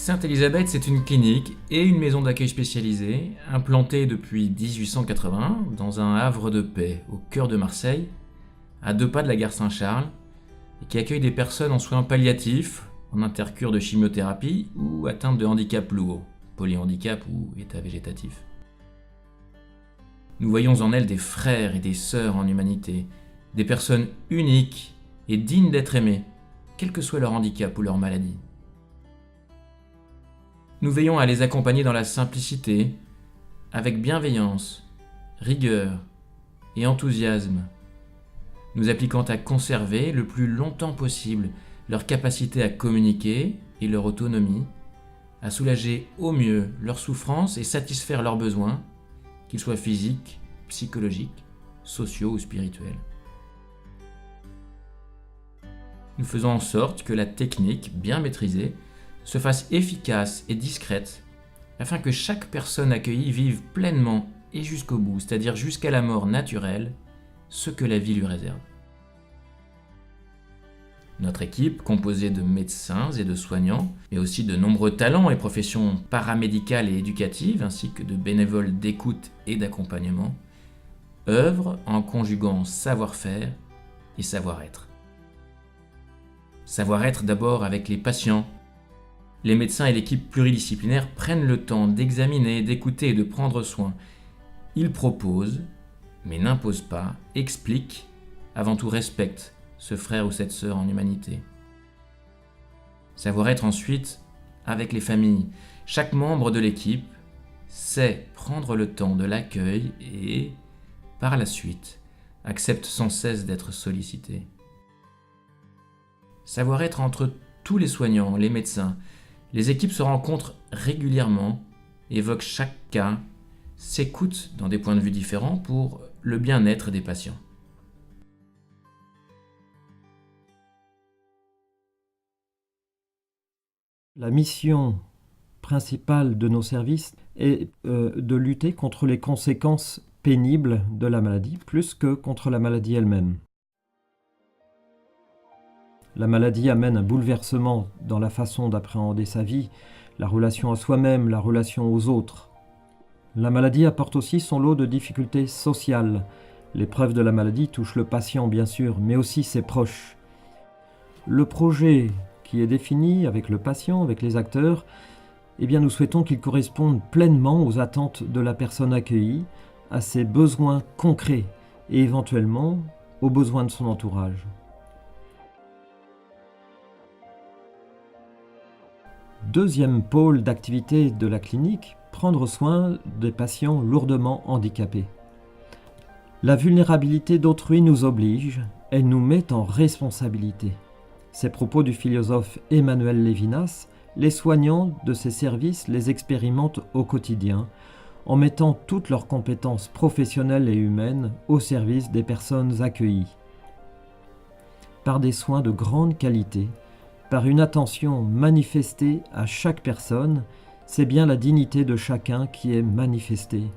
Sainte-Élisabeth, c'est une clinique et une maison d'accueil spécialisée, implantée depuis 1880 dans un havre de paix au cœur de Marseille, à 2 pas de la gare Saint-Charles, et qui accueille des personnes en soins palliatifs, en intercure de chimiothérapie ou atteintes de handicap lourd, polyhandicap ou état végétatif. Nous voyons en elle des frères et des sœurs en humanité, des personnes uniques et dignes d'être aimées, quel que soit leur handicap ou leur maladie. Nous veillons à les accompagner dans la simplicité, avec bienveillance, rigueur et enthousiasme, nous appliquant à conserver le plus longtemps possible leur capacité à communiquer et leur autonomie, à soulager au mieux leurs souffrances et satisfaire leurs besoins, qu'ils soient physiques, psychologiques, sociaux ou spirituels. Nous faisons en sorte que la technique, bien maîtrisée, se fasse efficace et discrète, afin que chaque personne accueillie vive pleinement et jusqu'au bout, c'est-à-dire jusqu'à la mort naturelle, ce que la vie lui réserve. Notre équipe, composée de médecins et de soignants, mais aussi de nombreux talents et professions paramédicales et éducatives, ainsi que de bénévoles d'écoute et d'accompagnement, œuvre en conjuguant savoir-faire et savoir-être. Savoir-être d'abord avec les patients. Les médecins et l'équipe pluridisciplinaire prennent le temps d'examiner, d'écouter et de prendre soin. Ils proposent, mais n'imposent pas, expliquent, avant tout respectent ce frère ou cette sœur en humanité. Savoir-être ensuite avec les familles. Chaque membre de l'équipe sait prendre le temps de l'accueil et, par la suite, accepte sans cesse d'être sollicité. Savoir-être entre tous les soignants, les médecins. Les équipes se rencontrent régulièrement, évoquent chaque cas, s'écoutent dans des points de vue différents pour le bien-être des patients. La mission principale de nos services est de lutter contre les conséquences pénibles de la maladie, plus que contre la maladie elle-même. La maladie amène un bouleversement dans la façon d'appréhender sa vie, la relation à soi-même, la relation aux autres. La maladie apporte aussi son lot de difficultés sociales. L'épreuve de la maladie touche le patient, bien sûr, mais aussi ses proches. Le projet qui est défini avec le patient, avec les acteurs, nous souhaitons qu'il corresponde pleinement aux attentes de la personne accueillie, à ses besoins concrets et éventuellement aux besoins de son entourage. Deuxième pôle d'activité de la clinique, prendre soin des patients lourdement handicapés. La vulnérabilité d'autrui nous oblige, elle nous met en responsabilité. Ces propos du philosophe Emmanuel Levinas, les soignants de ces services les expérimentent au quotidien, en mettant toutes leurs compétences professionnelles et humaines au service des personnes accueillies. Par des soins de grande qualité, par une attention manifestée à chaque personne, c'est bien la dignité de chacun qui est manifestée.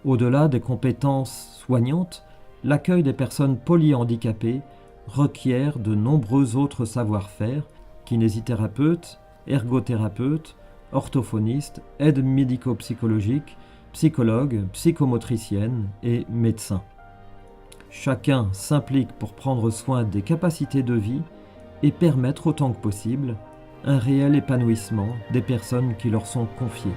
Au-delà des compétences soignantes, l'accueil des personnes polyhandicapées requiert de nombreux autres savoir-faire, kinésithérapeutes, ergothérapeutes, orthophonistes, aides médico-psychologiques, psychologues, psychomotriciennes et médecins. Chacun s'implique pour prendre soin des capacités de vie et permettre autant que possible un réel épanouissement des personnes qui leur sont confiées.